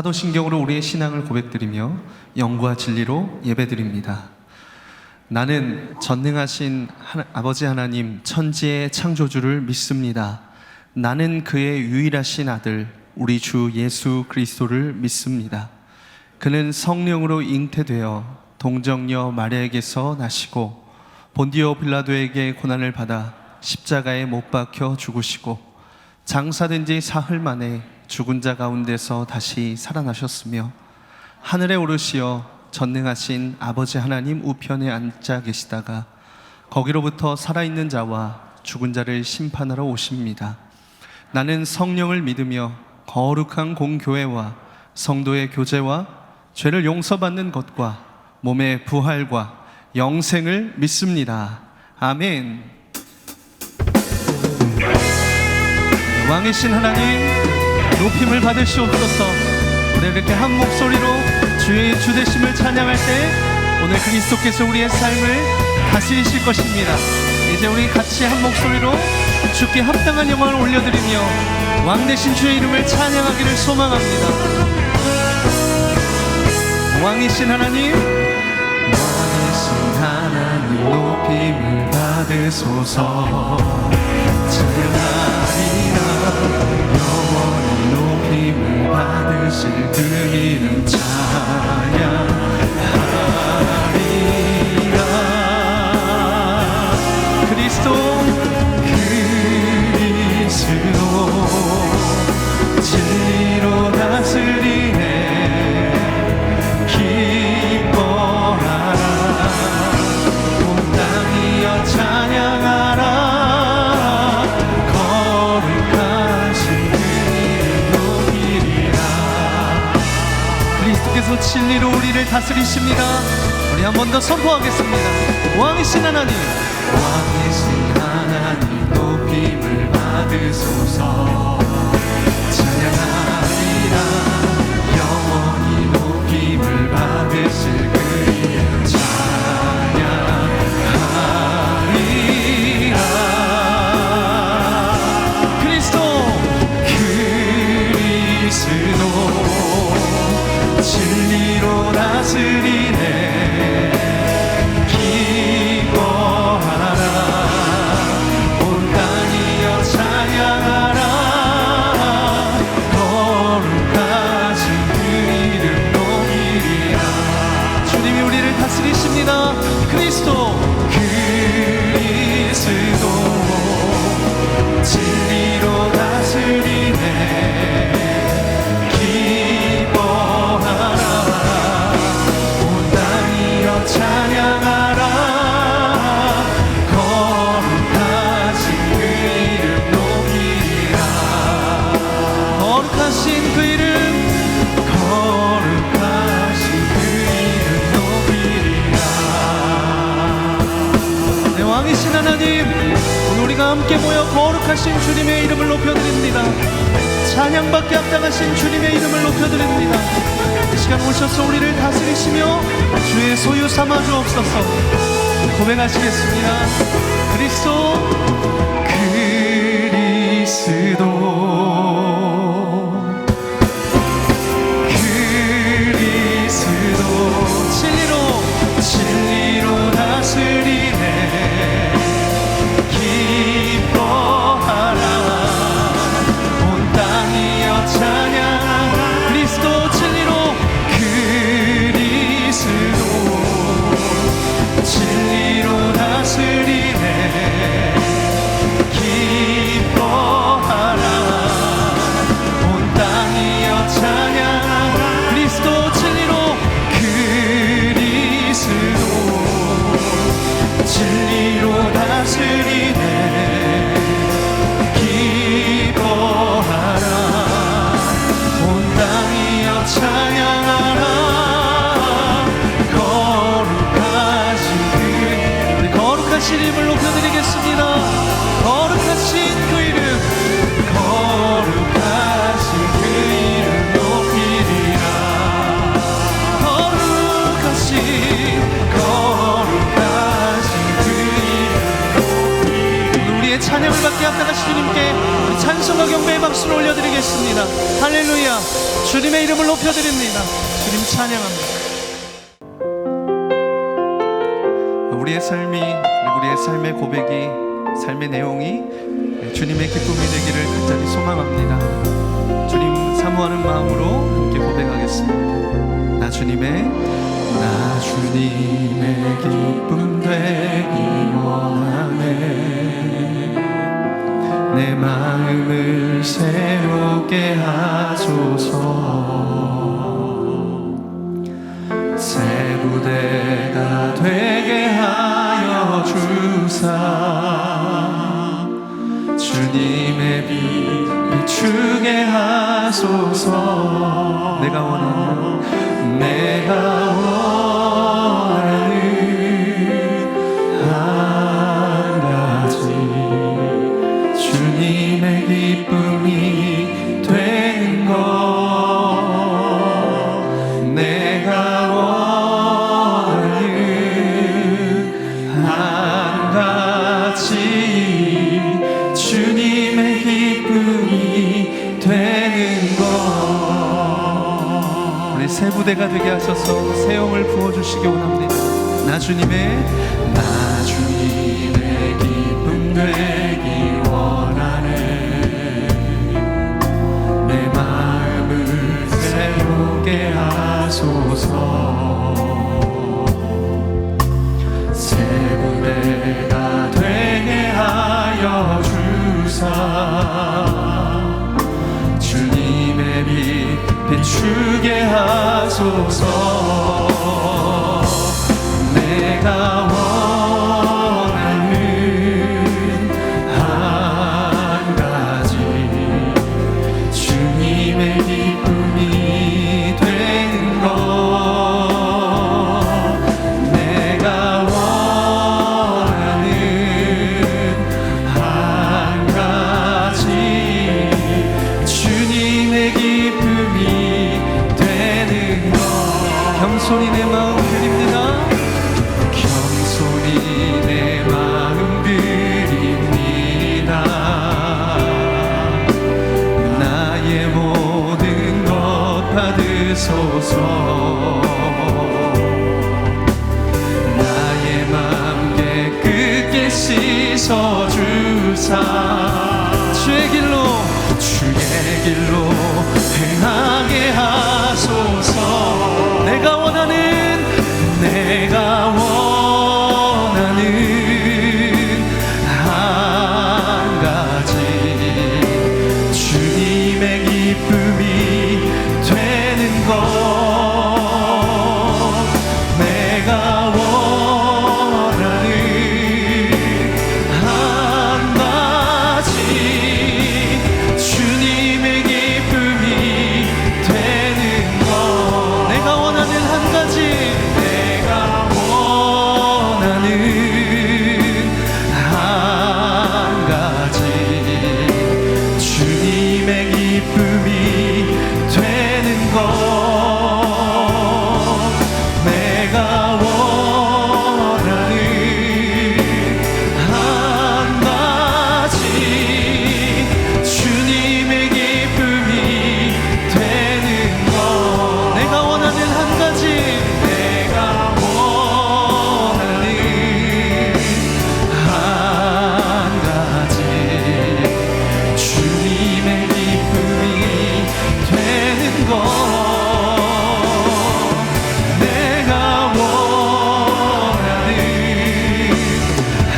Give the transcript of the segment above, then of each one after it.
사도신경으로 우리의 신앙을 고백드리며 영과 진리로 예배드립니다. 나는 전능하신 아버지 하나님 천지의 창조주를 믿습니다. 나는 그의 유일하신 아들 우리 주 예수 그리스도를 믿습니다. 그는 성령으로 잉태되어 동정녀 마리아에게서 나시고 본디오 빌라도에게 고난을 받아 십자가에 못 박혀 죽으시고 장사된 지 사흘 만에 죽은 자 가운데서 다시 살아나셨으며 하늘에 오르시어 전능하신 아버지 하나님 우편에 앉아 계시다가 거기로부터 살아있는 자와 죽은 자를 심판하러 오십니다. 나는 성령을 믿으며 거룩한 공교회와 성도의 교제와 죄를 용서받는 것과 몸의 부활과 영생을 믿습니다. 아멘. 왕이신 하나님 높임을 받으시옵소서. 우리 이렇게 한 목소리로 주의 주되심을 찬양할 때 오늘 그리스도께서 우리의 삶을 다스리실 것입니다. 이제 우리 같이 한 목소리로 주께 합당한 영광을 올려드리며 왕 되신 주의 이름을 찬양하기를 소망합니다. 왕이신 하나님, 왕이신 하나님 높임을 받으소서. 찬양하리라 영원히 높임을 받으실 그 이름 찬양하리라. 그리스도 진리로 다스리네. 기뻐하라 온 땅이여 찬양하라. 거룩하신 그 이름 높이리라. 그리스도께서 진리로 우리를 다스리십니다. 우리 한 번 더 선포하겠습니다. 왕이신 하나님, 왕이신 하나님 높임을 받으소서. 찬양하리라 영원히 높임을 받으실 그 이름 찬양하리라. 그리스도 진리로 다스리네. 기뻐하라 온 땅이여 찬양하라. 거룩하신 그 이름 높이리라. 주님이 우리를 다스리십니다. 그리스도 진리로 다스리네. 기뻐하라 온 땅이여 찬양하라. 거룩하신 그 이름 높이리라. 거룩하신 그 이름, 거룩하신 그 이름 높이리라. 네, 왕이신 하나님, 오늘 우리가 함께 모여 거룩하신 주님의 이름을 높여드립니다. 찬양받게 합당하신 주님의 이름을 높여드립니다. 이 시간 오셔서 우리를 다스리시며 주의 소유 삼아 주옵소서. 고백하시겠습니다. 그리스도 진리로 다스리네. 기뻐하라 온 땅이여 찬양하라. 그리스도 진리로 진리로 다스리네. 기뻐하라 온 땅이여 찬양하라. 그리스도 진리로 진리로 다스리네. 기뻐하라 온 땅이여 찬양하라. 거룩하신 우리 거룩하신 이름을 높여드리겠습니다. 거룩하신 그 이름, 거룩하신 그 이름 높이리라. 거룩하신 거룩하신 그 이름 우리의 찬양을 받게 합당하신 주님께 우리 찬송과 경배의 박수를 올려드리겠습니다. 할렐루야. 주님의 이름을 높여드립니다. 주님 찬양합니다. 우리의 삶이, 우리의 삶의 고백이, 삶의 내용이 주님의 기쁨이 되기를 간절히 소망합니다. 주님 사모하는 마음으로 함께 고백하겠습니다. 나 주님의 기쁨 되기 원하네. 내 마음을 새롭게 하소서. 새 부대가 되게 하여 주사. 주님의 빛 비추게 하소서. 내가 원하는 한 가지 주님의 기쁨이 되는 것. 내가 원하는 한 가지 주님의 기쁨이 되는 것. 우리 새 부대가 되게 하셔서 새 영을 부어주시기 원합니다. 나 주님의 기쁨 되기 원하네. 내 마음을 새롭게 하소서. 새 부대가 되게 하여 주사. 주님의 빛 비추게 하소서. 내가 원하는 한 가지 주님의 기쁨이 되는 것. 내가 원하는 한 가지 주님의 기쁨이 되는 것. 겸손히 내 마음 드립니다. 겸손히 내 마음 드립니다. 나의 모든 것 받으소서. 나의 맘 깨끗게 씻어주사. 주의 길로 행하게 하소서. 내가 원하는 한 가지 주님의 기쁨이 되는 것. 내가 원하는 한 가지 주님의 기쁨이 되는 것. 내가 원하는 한 가지 주님의 기쁨이 되는 것. 내가 원하는 한 가지 주님의 기쁨이 되는 것. 내가 원하는 한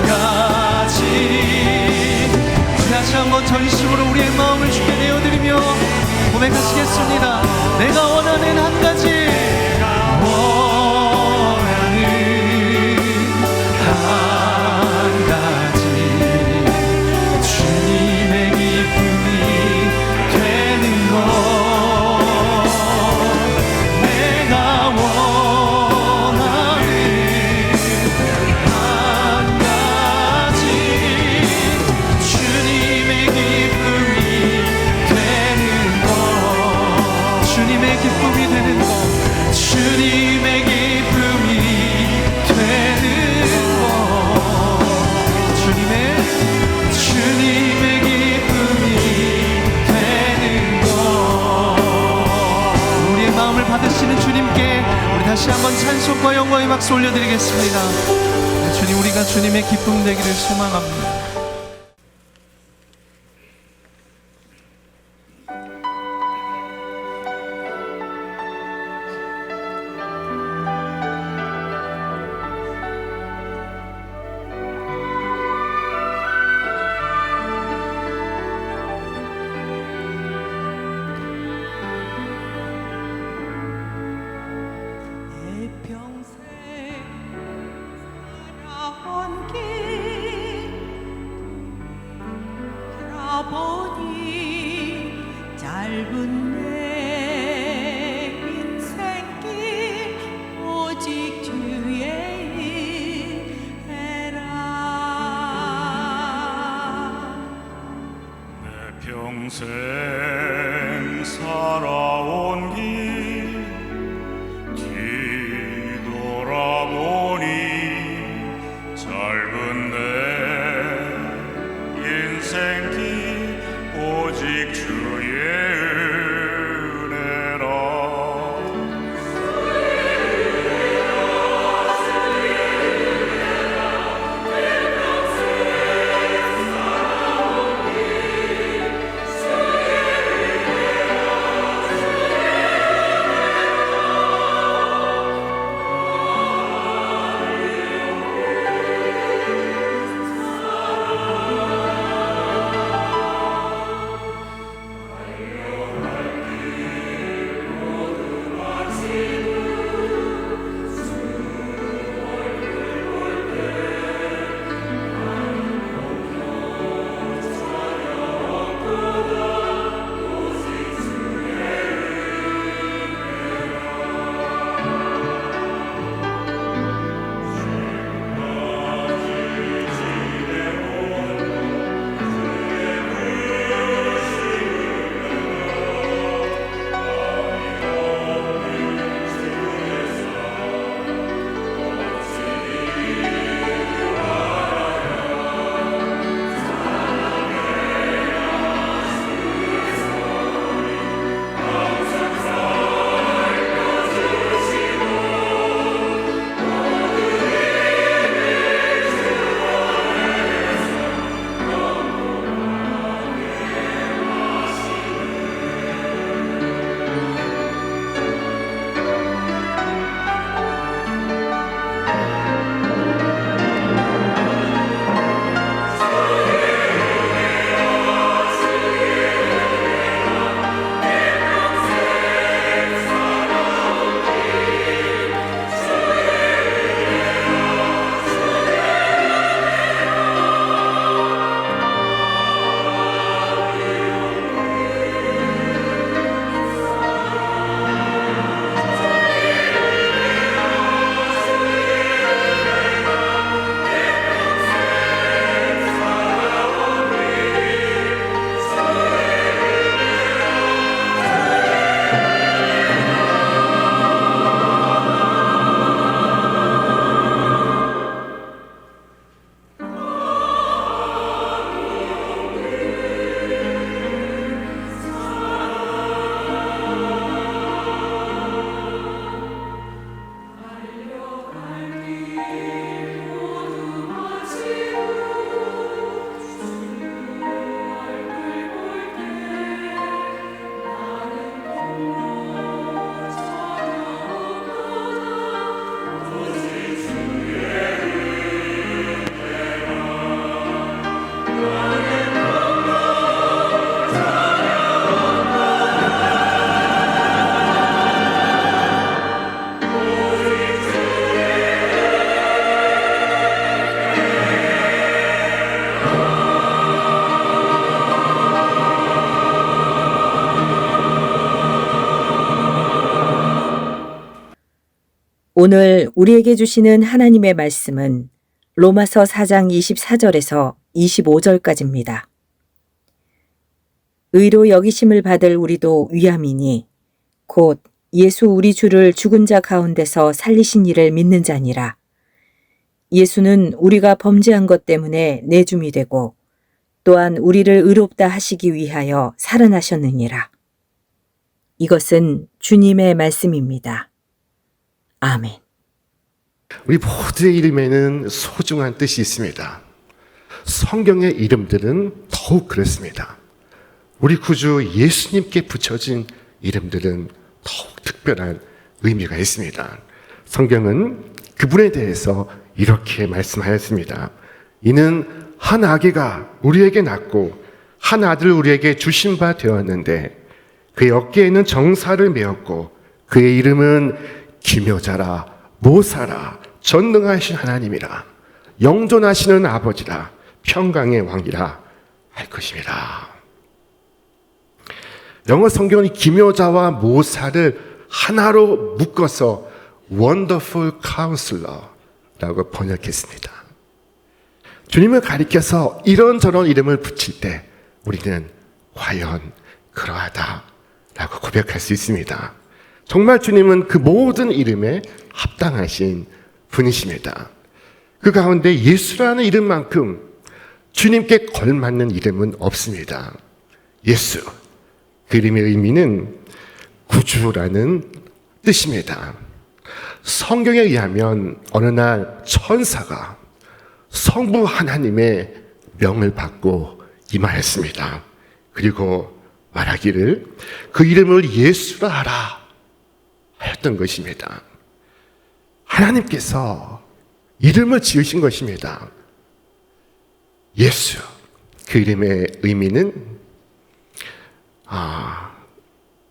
가지 전심으로 우리의 마음을 주께 내어드리며 고백하시겠습니다. 내가 원하는 한 가지 주님의 기쁨이 되는 것. 내가 원하는 한 가지 주님의 기쁨이 되는 것. 주님의 다시 한번 찬송과 영광의 박수 올려드리겠습니다. 네, 주님, 우리가 주님의 기쁨 되기를 소망합니다. 짧은 내 인생길 오직 주의 일 해라. 내 평생 살아온 길 뒤돌아보니 짧은 내 인생길 오직 주의 은혜라. 오늘 우리에게 주시는 하나님의 말씀은 로마서 4장 24절에서 25절까지입니다. 의로 여기심을 받을 우리도 위함이니 곧 예수 우리 주를 죽은 자 가운데서 살리신 이를 믿는 자니라. 예수는 우리가 범죄한 것 때문에 내줌이 되고 또한 우리를 의롭다 하시기 위하여 살아나셨느니라. 이것은 주님의 말씀입니다. 아멘. 우리 모두의 이름에는 소중한 뜻이 있습니다. 성경의 이름들은 더욱 그렇습니다. 우리 구주 예수님께 붙여진 이름들은 더욱 특별한 의미가 있습니다. 성경은 그분에 대해서 이렇게 말씀하였습니다. 이는 한 아기가 우리에게 낳고 한 아들을 우리에게 주신 바 되었는데 그의 어깨에는 정사를 메었고 그의 이름은 기묘자라 모사라 전능하신 하나님이라 영존하시는 아버지라 평강의 왕이라 할 것입니다. 영어 성경은 기묘자와 모사를 하나로 묶어서 Wonderful Counselor라고 번역했습니다. 주님을 가리켜서 이런저런 이름을 붙일 때 우리는 과연 그러하다라고 고백할 수 있습니다. 정말 주님은 그 모든 이름에 합당하신 분이십니다. 그 가운데 예수라는 이름만큼 주님께 걸맞는 이름은 없습니다. 예수, 그 이름의 의미는 구주라는 뜻입니다. 성경에 의하면 어느 날 천사가 성부 하나님의 명을 받고 임하였습니다. 그리고 말하기를 그 이름을 예수라 하라 하였던 것입니다. 하나님께서 이름을 지으신 것입니다. 예수, 그 이름의 의미는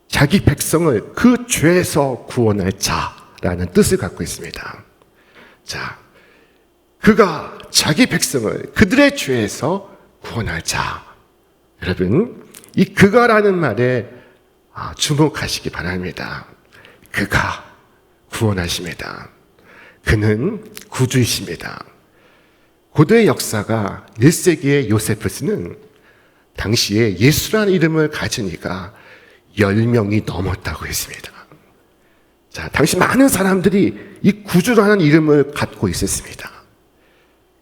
자기 백성을 그 죄에서 구원할 자라는 뜻을 갖고 있습니다. 자, 그가 자기 백성을 그들의 죄에서 구원할 자. 여러분, 이 그가라는 말에 주목하시기 바랍니다. 그가 구원하십니다. 그는 구주이십니다. 고대 역사가 1세기의 요세푸스는 당시에 예수라는 이름을 가진 이가 10명이 넘었다고 했습니다. 자, 당시 많은 사람들이 이 구주라는 이름을 갖고 있었습니다.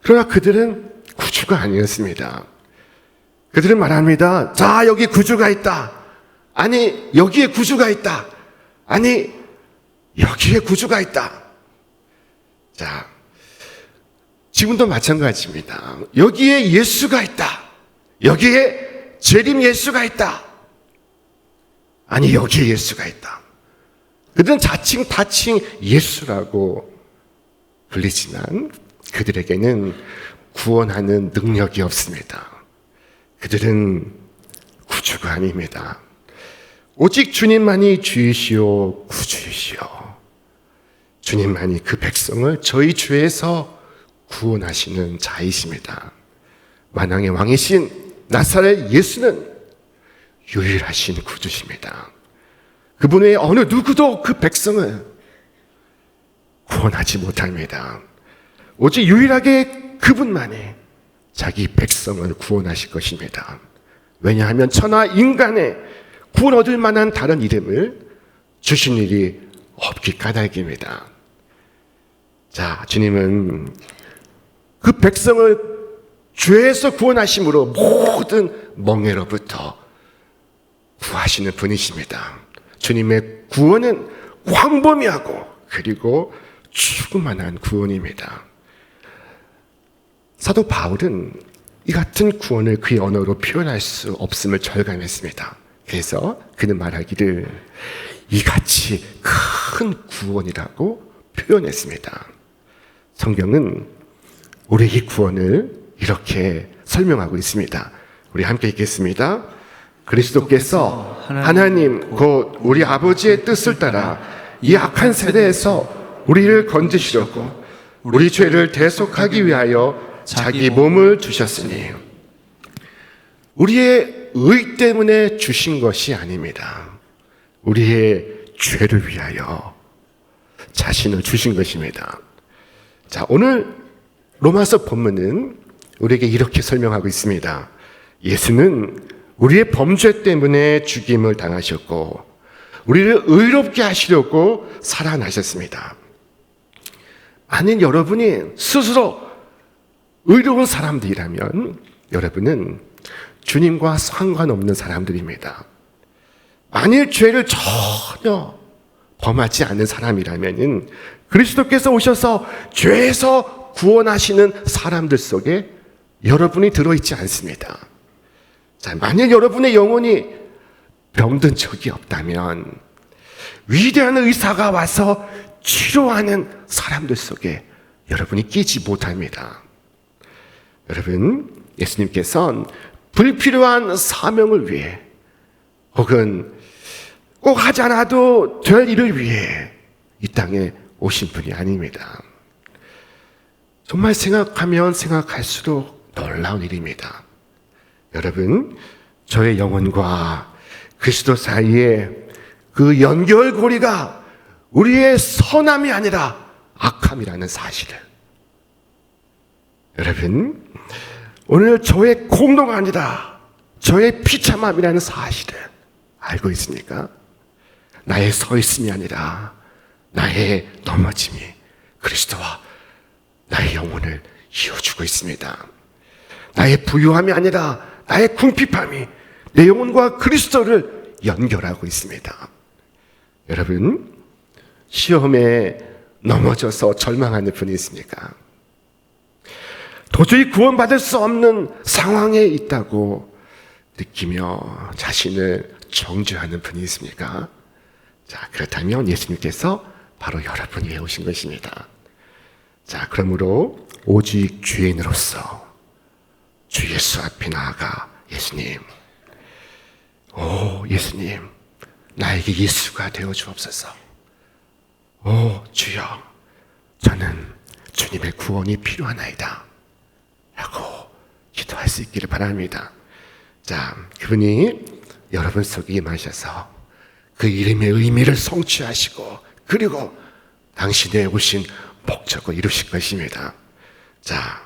그러나 그들은 구주가 아니었습니다. 그들은 말합니다. 자, 여기 구주가 있다. 아니, 여기에 구주가 있다. 아니, 여기에 구주가 있다. 자, 지금도 마찬가지입니다. 여기에 예수가 있다. 여기에 재림 예수가 있다. 아니, 여기에 예수가 있다. 그들은 자칭 타칭 예수라고 불리지만 그들에게는 구원하는 능력이 없습니다. 그들은 구주가 아닙니다. 오직 주님만이 주이시오 구주이시오. 주님만이 그 백성을 저희 죄에서 구원하시는 자이십니다. 만왕의 왕이신 나사렛 예수는 유일하신 구주십니다. 그분 외에 어느 누구도 그 백성을 구원하지 못합니다. 오직 유일하게 그분만이 자기 백성을 구원하실 것입니다. 왜냐하면 천하 인간의 구원 얻을 만한 다른 이름을 주신 일이 없기 까닭입니다. 자, 주님은 그 백성을 죄에서 구원하심으로 모든 멍에로부터 구하시는 분이십니다. 주님의 구원은 광범위하고 그리고 충만한 구원입니다. 사도 바울은 이 같은 구원을 그의 언어로 표현할 수 없음을 절감했습니다. 그래서 그는 말하기를 이같이 큰 구원이라고 표현했습니다. 성경은 우리의 이 구원을 이렇게 설명하고 있습니다. 우리 함께 읽겠습니다. 그리스도께서 하나님 곧 우리 아버지의 뜻을 따라 이 악한 세대에서 우리를 건지시려고 우리 죄를 대속하기 위하여 자기 몸을 주셨으니 우리의 의 때문에 주신 것이 아닙니다. 우리의 죄를 위하여 자신을 주신 것입니다. 자, 오늘 로마서 본문은 우리에게 이렇게 설명하고 있습니다. 예수는 우리의 범죄 때문에 죽임을 당하셨고 우리를 의롭게 하시려고 살아나셨습니다. 만약 여러분이 스스로 의로운 사람들이라면 여러분은 주님과 상관없는 사람들입니다. 만일 죄를 전혀 범하지 않는 사람이라면은 그리스도께서 오셔서 죄에서 구원하시는 사람들 속에 여러분이 들어있지 않습니다. 자, 만약 여러분의 영혼이 병든 적이 없다면 위대한 의사가 와서 치료하는 사람들 속에 여러분이 끼지 못합니다. 여러분, 예수님께서는 불필요한 사명을 위해 혹은 꼭 하지 않아도 될 일을 위해 이 땅에 오신 분이 아닙니다. 정말 생각하면 생각할수록 놀라운 일입니다. 여러분, 저의 영혼과 그리스도 사이에 그 연결고리가 우리의 선함이 아니라 악함이라는 사실을, 여러분, 오늘 저의 공로가 아니라 저의 비참함이라는 사실을 알고 있습니까? 나의 서 있음이 아니라 나의 넘어짐이 그리스도와 나의 영혼을 이어주고 있습니다. 나의 부유함이 아니라 나의 궁핍함이 내 영혼과 그리스도를 연결하고 있습니다. 여러분, 시험에 넘어져서 절망하는 분이 있습니까? 도저히 구원받을 수 없는 상황에 있다고 느끼며 자신을 정죄하는 분이 있습니까? 자, 그렇다면 예수님께서 바로 여러분 위해 오신 것입니다. 자, 그러므로 오직 죄인으로서 주 예수 앞에 나아가 예수님, 예수님, 나에게 예수가 되어 주옵소서. 주여, 저는 주님의 구원이 필요하나이다 라고 기도할 수 있기를 바랍니다. 자, 그분이 여러분 속에 임하셔서 그 이름의 의미를 성취하시고 그리고 당신의 오신 목적을 이루실 것입니다. 자,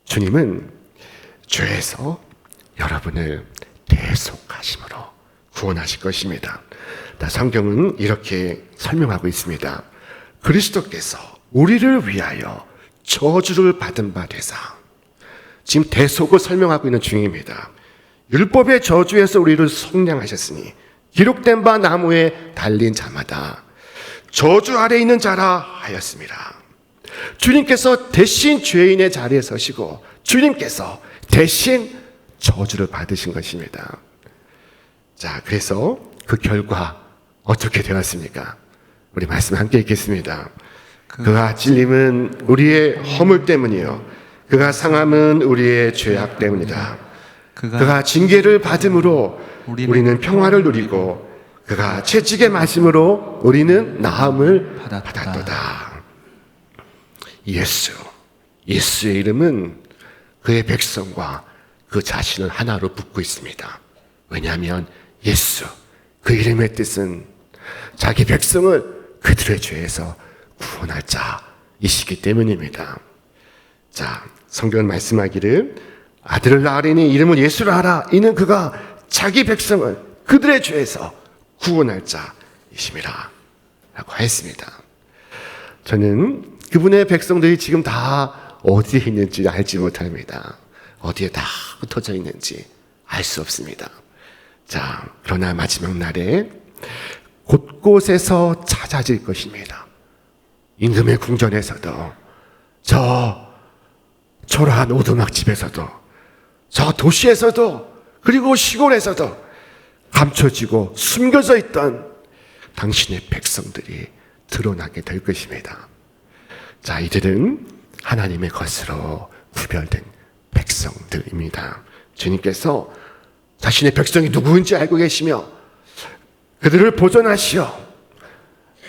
주님은 죄에서 여러분을 대속하심으로 구원하실 것입니다. 성경은 이렇게 설명하고 있습니다. 그리스도께서 우리를 위하여 저주를 받은 바 되사, 지금 대속을 설명하고 있는 중입니다. 율법의 저주에서 우리를 속량하셨으니 기록된 바 나무에 달린 자마다 저주 아래 있는 자라 하였습니다. 주님께서 대신 죄인의 자리에 서시고 주님께서 대신 저주를 받으신 것입니다. 자, 그래서 그 결과 어떻게 되었습니까? 우리 말씀 함께 읽겠습니다. 그가 찔림은 우리의 허물 때문이요 그가 상함은 우리의 죄악 때문이다. 그가 징계를 받음으로 우리는 평화를 누리고 그가 채찍에 맞음으로 우리는 나음을 받았도다. 예수의 이름은 그의 백성과 그 자신을 하나로 묶고 있습니다. 왜냐하면 예수, 그 이름의 뜻은 자기 백성을 그들의 죄에서 구원할 자이시기 때문입니다. 자, 성경은 말씀하기를 아들을 낳으리니 이름을 예수라 하라. 이는 그가 자기 백성을 그들의 죄에서 구원할 자이심이라 라고 했습니다. 저는 그분의 백성들이 지금 다 어디에 있는지 알지 못합니다. 어디에 다 흩어져 있는지 알 수 없습니다. 자, 그러나 마지막 날에 곳곳에서 찾아질 것입니다. 임금의 궁전에서도, 저 초라한 오두막집에서도, 저 도시에서도, 그리고 시골에서도 감춰지고 숨겨져 있던 당신의 백성들이 드러나게 될 것입니다. 자, 이들은 하나님의 것으로 구별된 백성들입니다. 주님께서 자신의 백성이 누구인지 알고 계시며 그들을 보존하시어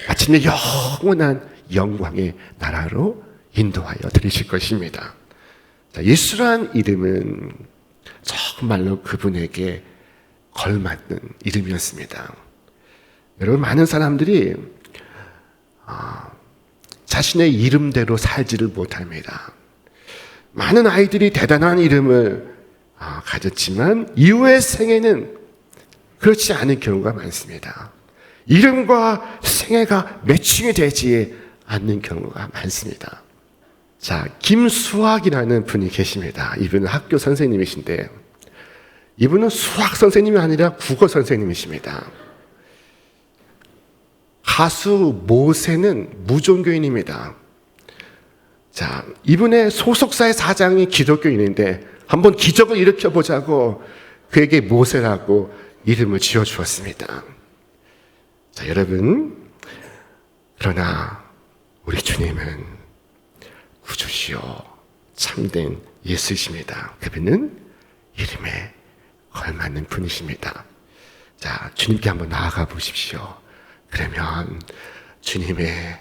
마침내 영원한 영광의 나라로 인도하여 드리실 것입니다. 자, 예수란 이름은 정말로 그분에게 걸맞는 이름이었습니다. 여러분, 많은 사람들이 자신의 이름대로 살지를 못합니다. 많은 아이들이 대단한 이름을 가졌지만 이후의 생애는 그렇지 않은 경우가 많습니다. 이름과 생애가 매칭이 되지 않는 경우가 많습니다. 자, 김수학이라는 분이 계십니다. 이분은 학교 선생님이신데 이분은 수학 선생님이 아니라 국어 선생님이십니다. 가수 모세는 무종교인입니다. 자, 이분의 소속사의 사장이 기독교인인데 한번 기적을 일으켜보자고 그에게 모세라고 이름을 지어주었습니다. 자, 여러분, 그러나 우리 주님은 구주시요 참된 예수이십니다. 그분은 이름에 걸맞는 분이십니다. 자, 주님께 한번 나아가 보십시오. 그러면 주님의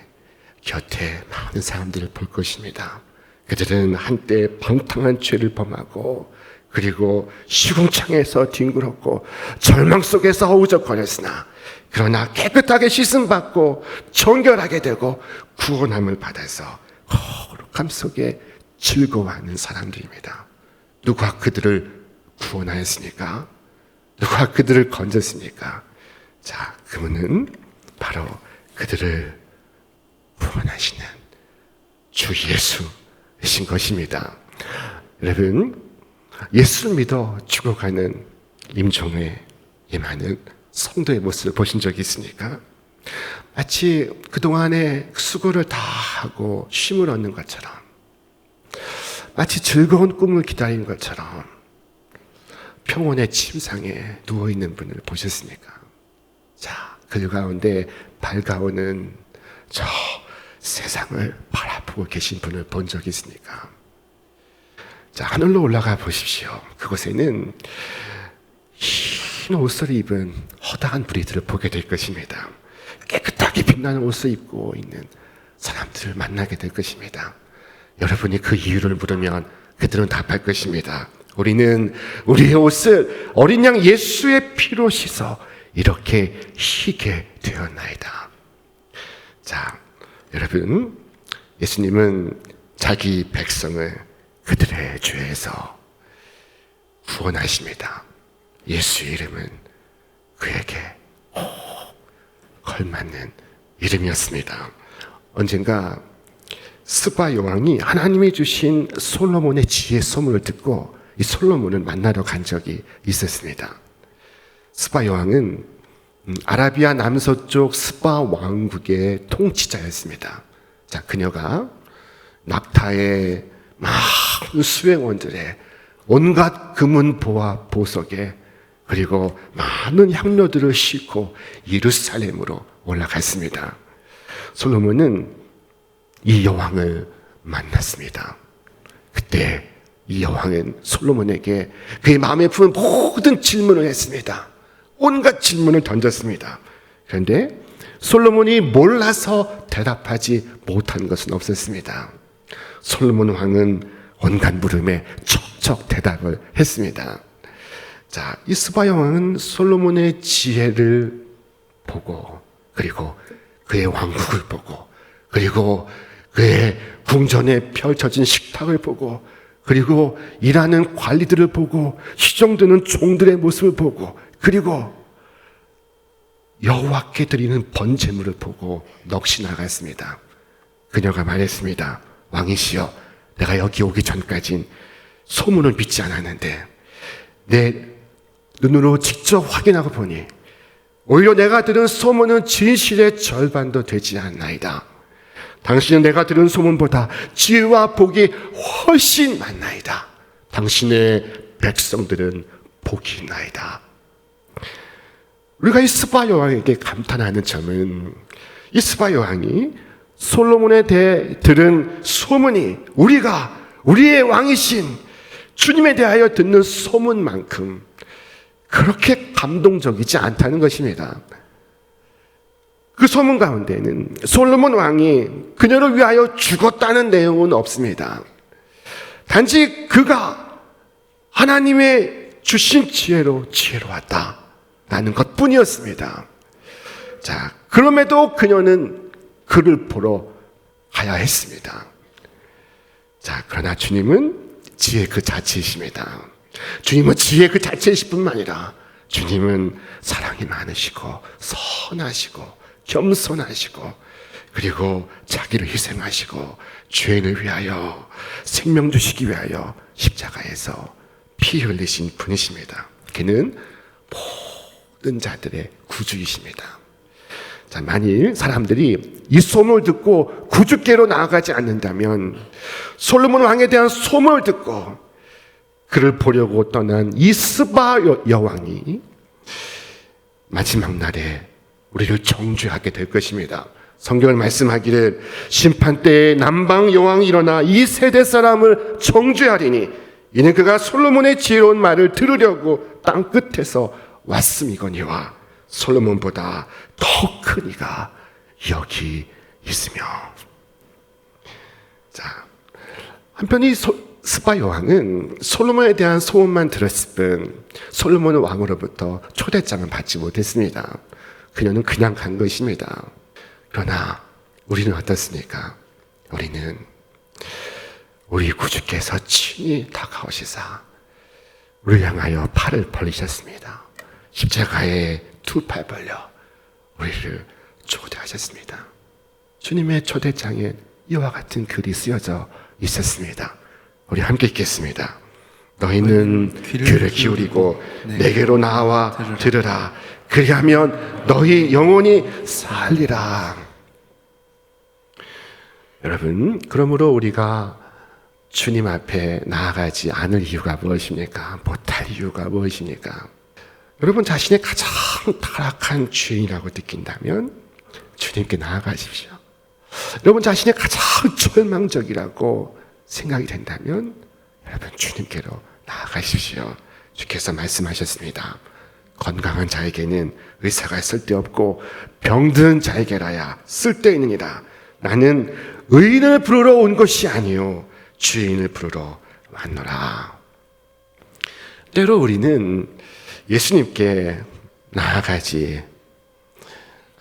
곁에 많은 사람들을 볼 것입니다. 그들은 한때 방탕한 죄를 범하고 그리고 시궁창에서 뒹굴었고 절망 속에서 허우적거렸으나 그러나 깨끗하게 씻음받고 정결하게 되고 구원함을 받아서 거룩함 속에 즐거워하는 사람들입니다. 누가 그들을 구원하였습니까? 누가 그들을 건졌습니까? 자, 그분은 바로 그들을 구원하시는 주 예수이신 것입니다. 여러분, 예수를 믿어 죽어가는 임종의 임하는 성도의 모습을 보신 적이 있습니까? 마치 그동안에 수고를 다 하고 쉼을 얻는 것처럼, 마치 즐거운 꿈을 기다린 것처럼 평온의 침상에 누워있는 분을 보셨습니까? 자, 그 가운데 밝아오는 저 세상을 바라보고 계신 분을 본 적이 있습니까? 자, 하늘로 올라가 보십시오. 그곳에는 흰 옷을 입은 허다한 무리들을 보게 될 것입니다. 깨끗하게 빛나는 옷을 입고 있는 사람들을 만나게 될 것입니다. 여러분이 그 이유를 물으면 그들은 답할 것입니다. 우리는 우리의 옷을 어린 양 예수의 피로 씻어 이렇게 희게 되었나이다. 자, 여러분, 예수님은 자기 백성을 그들의 죄에서 구원하십니다. 예수의 이름은 그에게 걸맞는 이름이었습니다. 언젠가 스바 여왕이 하나님이 주신 솔로몬의 지혜 소문을 듣고 이 솔로몬을 만나러 간 적이 있었습니다. 스바 여왕은 아라비아 남서쪽 스바 왕국의 통치자였습니다. 자, 그녀가 낙타의 많은 수행원들의 온갖 금은 보화 보석에 그리고 많은 향료들을 싣고 예루살렘으로 올라갔습니다. 솔로몬은 이 여왕을 만났습니다. 그때 이 여왕은 솔로몬에게 그의 마음에 품은 모든 질문을 했습니다. 온갖 질문을 던졌습니다. 그런데 솔로몬이 몰라서 대답하지 못한 것은 없었습니다. 솔로몬 왕은 온갖 물음에 척척 대답을 했습니다. 자, 이 스바 여왕은 솔로몬의 지혜를 보고 그리고 그의 왕국을 보고 그리고 그의 궁전에 펼쳐진 식탁을 보고 그리고 일하는 관리들을 보고 시종드는 종들의 모습을 보고 그리고 여호와께 드리는 번제물을 보고 넋이 나갔습니다. 그녀가 말했습니다. 왕이시여, 내가 여기 오기 전까진 소문을 믿지 않았는데 내 눈으로 직접 확인하고 보니 오히려 내가 들은 소문은 진실의 절반도 되지 않나이다. 당신은 내가 들은 소문보다 지혜와 복이 훨씬 많나이다. 당신의 백성들은 복이 있나이다. 우리가 이 스바 여왕에게 감탄하는 점은 이 스바 여왕이 솔로몬에 대해 들은 소문이 우리의 왕이신 주님에 대하여 듣는 소문만큼 그렇게 감동적이지 않다는 것입니다. 그 소문 가운데는 솔로몬 왕이 그녀를 위하여 죽었다는 내용은 없습니다. 단지 그가 하나님의 주신 지혜로 지혜로웠다라는 것뿐이었습니다. 자, 그럼에도 그녀는 그를 보러 가야 했습니다. 자, 그러나 주님은 지혜 그 자체이십니다. 주님은 지혜 그 자체이실 뿐만 아니라 주님은 사랑이 많으시고 선하시고 겸손하시고 그리고 자기를 희생하시고 죄인을 위하여 생명 주시기 위하여 십자가에서 피 흘리신 분이십니다. 그는 모든 자들의 구주이십니다. 자, 자, 만일 사람들이 이 소문을 듣고 구주께로 나아가지 않는다면 솔로몬 왕에 대한 소문을 듣고 그를 보려고 떠난 이 스바 여왕이 마지막 날에 우리를 정죄하게 될 것입니다. 성경을 말씀하기를 심판 때에 남방 여왕이 일어나 이 세대 사람을 정죄하리니 이는 그가 솔로몬의 지혜로운 말을 들으려고 땅 끝에서 왔음이거니와 솔로몬보다 더 큰 이가 여기 있으며. 자, 한편 이 스바 여왕은 솔로몬에 대한 소문만 들었을 뿐 솔로몬 왕으로부터 초대장을 받지 못했습니다. 그녀는 그냥 간 것입니다. 그러나 우리는 어떻습니까? 우리는 우리 구주께서 친히 다가오시사 우리를 향하여 팔을 벌리셨습니다. 십자가에 두 팔 벌려 우리를 초대하셨습니다. 주님의 초대장에 이와 같은 글이 쓰여져 있었습니다. 우리 함께 읽겠습니다. 너희는 귀를 기울이고 내게로 나와 들으라. 그리하면 너희 영혼이 살리라. 여러분, 그러므로 우리가 주님 앞에 나아가지 않을 이유가 무엇입니까? 못할 이유가 무엇입니까? 여러분 자신의 가장 타락한 죄인이라고 느낀다면 주님께 나아가십시오. 여러분 자신의 가장 절망적이라고 생각이 된다면 여러분 주님께로 나아가십시오. 주께서 말씀하셨습니다. 건강한 자에게는 의사가 쓸데없고 병든 자에게라야 쓸데있느니라. 나는 의인을 부르러 온 것이 아니요 죄인을 부르러 왔노라. 때로 우리는 예수님께 나아가지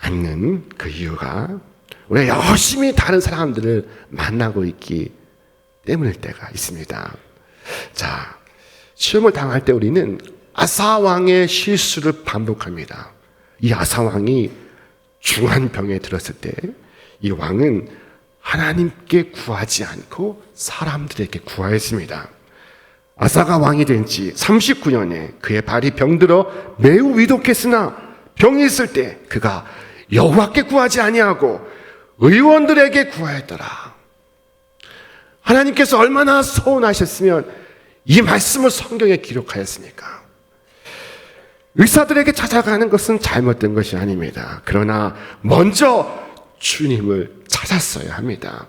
않는 그 이유가 우리가 열심히 다른 사람들을 만나고 있기 때문일 때가 있습니다. 자, 시험을 당할 때 우리는 아사왕의 실수를 반복합니다. 이 아사왕이 중한 병에 들었을 때 이 왕은 하나님께 구하지 않고 사람들에게 구하였습니다. 아사가 왕이 된 지 39년에 그의 발이 병들어 매우 위독했으나 병이 있을 때 그가 여호와께 구하지 아니하고 의원들에게 구하였더라. 하나님께서 얼마나 서운하셨으면 이 말씀을 성경에 기록하였습니까? 의사들에게 찾아가는 것은 잘못된 것이 아닙니다. 그러나 먼저 주님을 찾았어야 합니다.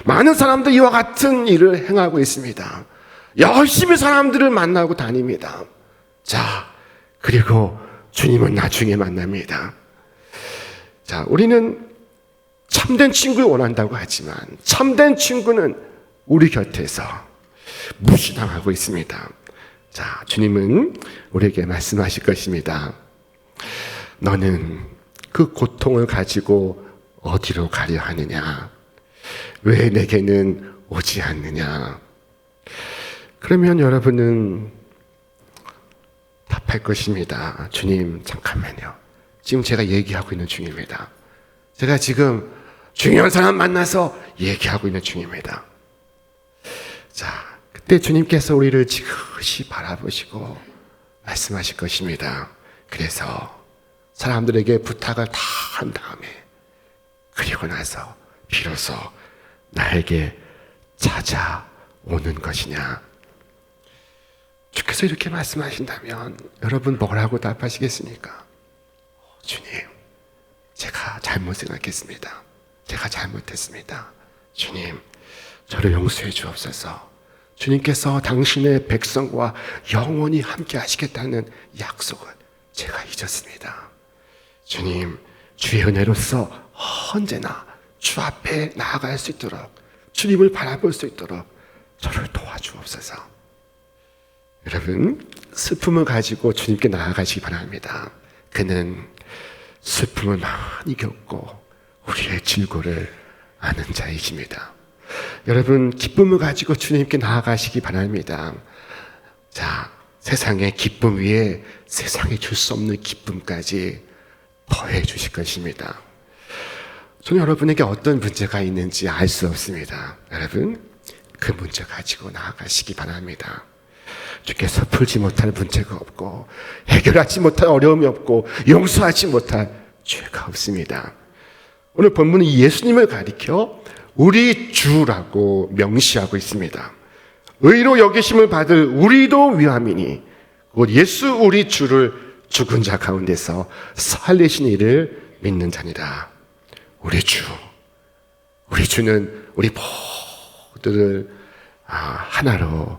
많은 사람들이 이와 같은 일을 행하고 있습니다. 열심히 사람들을 만나고 다닙니다. 자, 그리고 주님은 나중에 만납니다. 자, 우리는 참된 친구를 원한다고 하지만 참된 친구는 우리 곁에서 무시당하고 있습니다. 자, 주님은 우리에게 말씀하실 것입니다. 너는 그 고통을 가지고 어디로 가려 하느냐? 왜 내게는 오지 않느냐? 그러면 여러분은 답할 것입니다. 주님, 잠깐만요. 지금 제가 얘기하고 있는 중입니다. 제가 지금 중요한 사람 만나서 얘기하고 있는 중입니다. 자, 그때 주님께서 우리를 지그시 바라보시고 말씀하실 것입니다. 그래서 사람들에게 부탁을 다 한 다음에 그리고 나서 비로소 나에게 찾아오는 것이냐? 주께서 이렇게 말씀하신다면 여러분 뭐라고 답하시겠습니까? 주님, 제가 잘못 생각했습니다. 제가 잘못했습니다. 주님, 저를 용서해 주옵소서. 주님께서 당신의 백성과 영원히 함께 하시겠다는 약속을 제가 잊었습니다. 주님, 주의 은혜로서 언제나 주 앞에 나아갈 수 있도록, 주님을 바라볼 수 있도록 저를 도와주옵소서. 여러분, 슬픔을 가지고 주님께 나아가시기 바랍니다. 그는 슬픔을 많이 겪고 우리의 질고를 아는 자이십니다. 여러분, 기쁨을 가지고 주님께 나아가시기 바랍니다. 자, 세상의 기쁨 위에 세상이 줄 수 없는 기쁨까지 더해 주실 것입니다. 저는 여러분에게 어떤 문제가 있는지 알 수 없습니다. 여러분, 그 문제 가지고 나아가시기 바랍니다. 주께서 풀지 못할 문제가 없고 해결하지 못할 어려움이 없고 용서하지 못할 죄가 없습니다. 오늘 본문은 예수님을 가리켜 우리 주라고 명시하고 있습니다. 의로 여기심을 받을 우리도 위함이니 곧 예수 우리 주를 죽은 자 가운데서 살리신 이를 믿는 자니라. 우리 주는 우리 모두를 하나로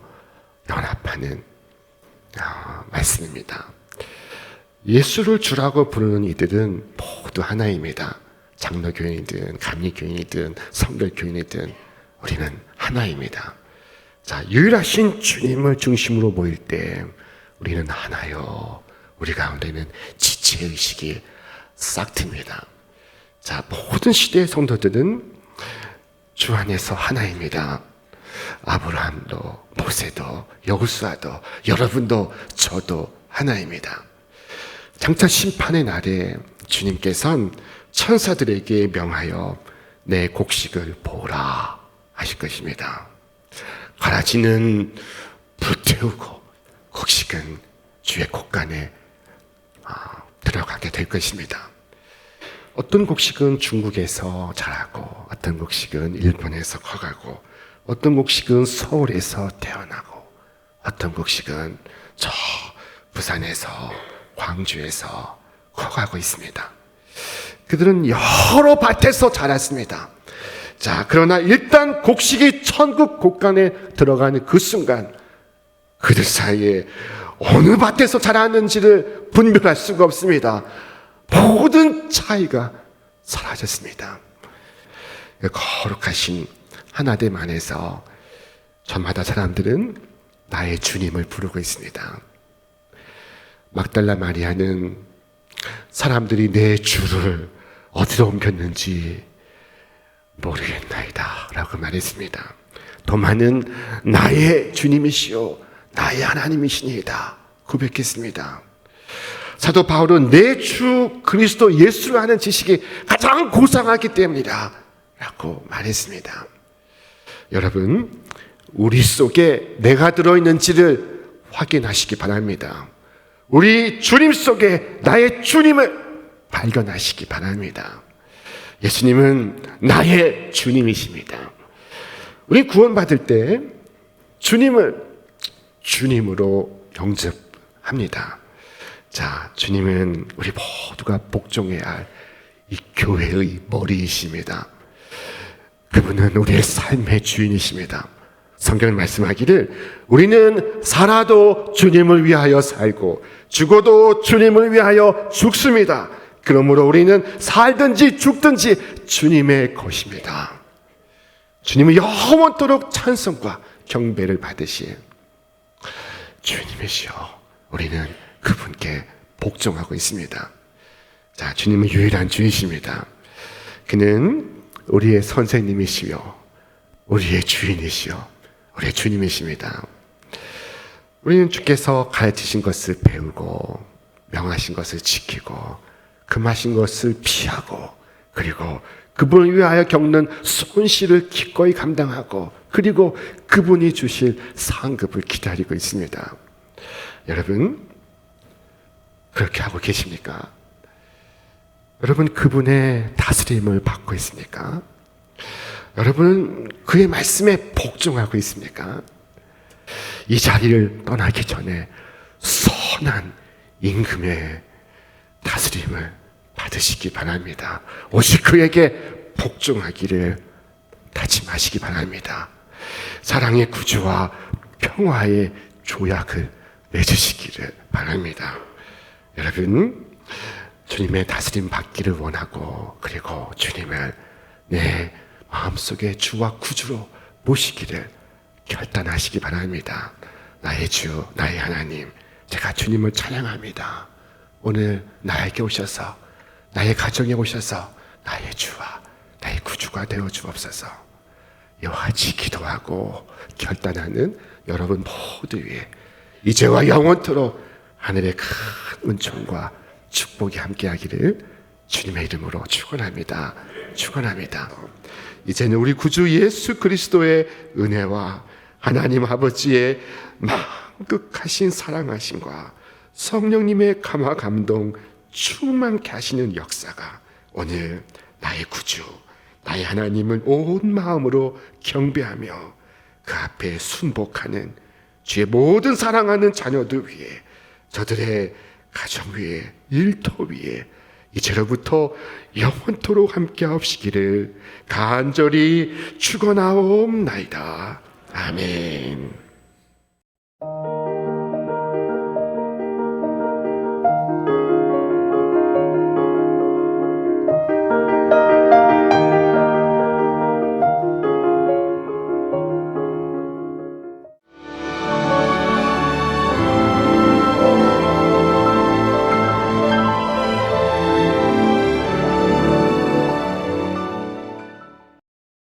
연합하는 말씀입니다. 예수를 주라고 부르는 이들은 모두 하나입니다. 장로교인이든 감리교인이든 성결교인이든 우리는 하나입니다. 자, 유일하신 주님을 중심으로 모일 때 우리는 하나요. 우리 가운데는 지체의식이 싹 틉니다. 자, 모든 시대의 성도들은 주 안에서 하나입니다. 아브라함도 모세도 여호수아도 여러분도 저도 하나입니다. 장차 심판의 날에 주님께서는 천사들에게 명하여 내 곡식을 보라 하실 것입니다. 가라지는 불태우고 곡식은 주의 곡간에 들어가게 될 것입니다. 어떤 곡식은 중국에서 자라고 어떤 곡식은 일본에서 커가고 어떤 곡식은 서울에서 태어나고 어떤 곡식은 저 부산에서 광주에서 커가고 있습니다. 그들은 여러 밭에서 자랐습니다. 자, 그러나 일단 곡식이 천국 곡간에 들어가는 그 순간 그들 사이에 어느 밭에서 자랐는지를 분별할 수가 없습니다. 모든 차이가 사라졌습니다. 거룩하신 하나됨 안에서 저마다 사람들은 나의 주님을 부르고 있습니다. 막달라 마리아는 사람들이 내 주를 어디로 옮겼는지 모르겠나이다 라고 말했습니다. 도마는 나의 주님이시오 나의 하나님이시니이다 고백했습니다. 사도 바울은 내 주 그리스도 예수를 아는 지식이 가장 고상하기 때문이다 라고 말했습니다. 여러분, 우리 속에 내가 들어있는지를 확인하시기 바랍니다. 우리 주님 속에 나의 주님을 발견하시기 바랍니다. 예수님은 나의 주님이십니다. 우리 구원받을 때 주님을 주님으로 영접합니다. 자, 주님은 우리 모두가 복종해야 할 이 교회의 머리이십니다. 그분은 우리의 삶의 주인이십니다. 성경은 말씀하기를 우리는 살아도 주님을 위하여 살고 죽어도 주님을 위하여 죽습니다. 그러므로 우리는 살든지 죽든지 주님의 것입니다. 주님은 영원토록 찬송과 경배를 받으신 주님이시여 우리는 그분께 복종하고 있습니다. 자, 주님은 유일한 주이십니다. 그는 우리의 선생님이시요 우리의 주인이시요 우리의 주님이십니다. 우리는 주께서 가르치신 것을 배우고 명하신 것을 지키고 금하신 것을 피하고 그리고 그분을 위하여 겪는 손실을 기꺼이 감당하고 그리고 그분이 주실 상급을 기다리고 있습니다. 여러분, 그렇게 하고 계십니까? 여러분, 그분의 다스림을 받고 있습니까? 여러분, 그의 말씀에 복종하고 있습니까? 이 자리를 떠나기 전에 선한 임금의 다스림을 받으시기 바랍니다. 오직 그에게 복종하기를 다짐하시기 바랍니다. 사랑의 구주와 평화의 조약을 맺으시기를 바랍니다. 여러분, 주님의 다스림 받기를 원하고 그리고 주님을 내 마음속에 주와 구주로 모시기를 결단하시기 바랍니다. 나의 주, 나의 하나님, 제가 주님을 찬양합니다. 오늘 나에게 오셔서 나의 가정에 오셔서 나의 주와 나의 구주가 되어 주옵소서. 이와 같이 기도하고 결단하는 여러분 모두 위에 이제와 영원토록 하늘의 큰 은총과 축복이 함께하기를 주님의 이름으로 축원합니다. 축원합니다. 이제는 우리 구주 예수 그리스도의 은혜와 하나님 아버지의 만극하신 사랑하심과 성령님의 감화 감동 충만케 하시는 역사가 오늘 나의 구주, 나의 하나님을 온 마음으로 경배하며 그 앞에 순복하는 주의 모든 사랑하는 자녀들 위해, 저들의 가정 위에, 일터 위에 이제로부터 영원토록 함께 하시기를 간절히 축원하옵나이다. 아멘.